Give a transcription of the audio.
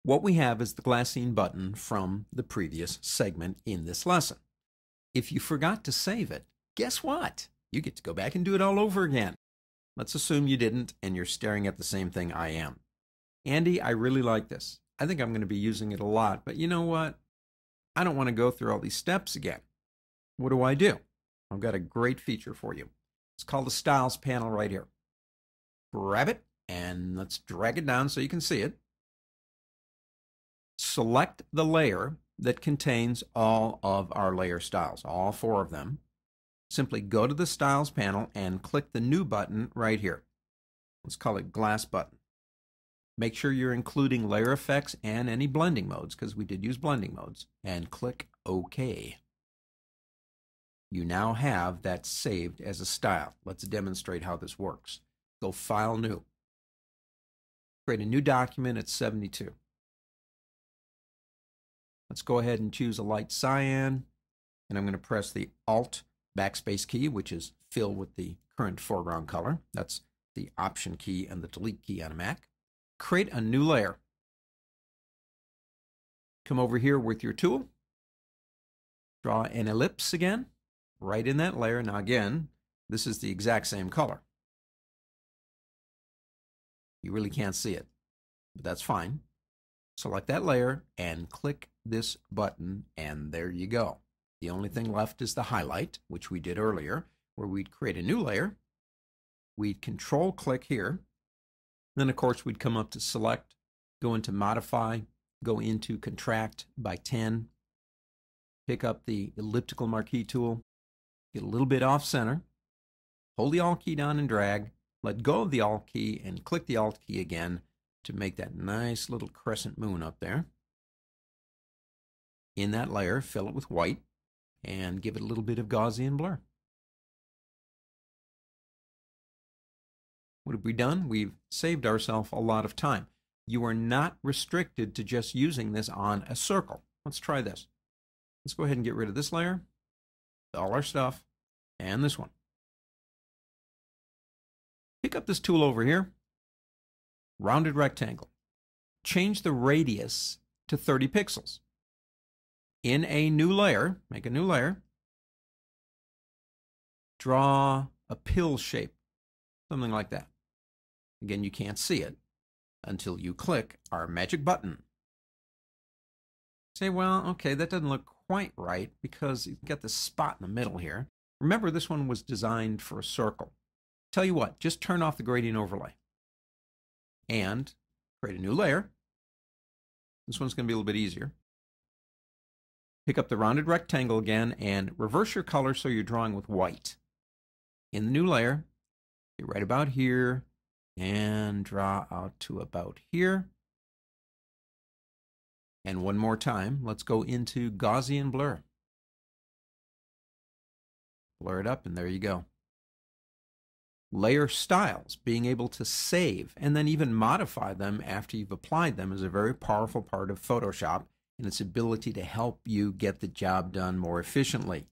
What we have is the glassine button from the previous segment in this lesson. If you forgot to save it, guess what? You get to go back and do it all over again. Let's assume you didn't and you're staring at the same thing I am. Andy, I really like this. I think I'm going to be using it a lot, but you know what? I don't want to go through all these steps again. What do? I've got a great feature for you. It's called the Styles panel right here. Grab it and let's drag it down so you can see it. Select the layer that contains all of our layer styles, all 4 of them. Simply go to the Styles panel and click the New button right here. Let's call it Glass button. Make sure you're including layer effects and any blending modes, because we did use blending modes, and click OK. You now have that saved as a style. Let's demonstrate how this works. Go File, New. Create a new document at 72. Let's go ahead and choose a light cyan, and I'm going to press the Alt backspace key, which is fill with the current foreground color. That's the Option key and the Delete key on a Mac. Create a new layer. Come over here with your tool. Draw an ellipse again, right in that layer. Now again, this is the exact same color. You really can't see it, but that's fine. Select that layer and click this button, and there you go. The only thing left is the highlight, which we did earlier, where we'd create a new layer. We'd Control-click here. Then, of course, we'd come up to Select, go into Modify, go into Contract by 10, pick up the elliptical marquee tool, get a little bit off-center, hold the Alt key down and drag, let go of the Alt key, and click the Alt key again to make that nice little crescent moon up there. In that layer, fill it with white and give it a little bit of Gaussian blur. What have we done? We've saved ourselves a lot of time. You are not restricted to just using this on a circle. Let's try this. Let's go ahead and get rid of this layer, all our stuff, and this one. Pick up this tool over here, rounded rectangle. Change the radius to 30 pixels. In a new layer, make a new layer, draw a pill shape, something like that. Again, you can't see it until you click our magic button. Say, well, okay, that doesn't look quite right because you've got this spot in the middle here. Remember, this one was designed for a circle. Tell you what, just turn off the gradient overlay and create a new layer. This one's going to be a little bit easier. Pick up the rounded rectangle again and reverse your color so you're drawing with white. In the new layer, get right about here and draw out to about here. And one more time, let's go into Gaussian blur. Blur it up, and there you go. Layer styles, being able to save and then even modify them after you've applied them, is a very powerful part of Photoshop and its ability to help you get the job done more efficiently.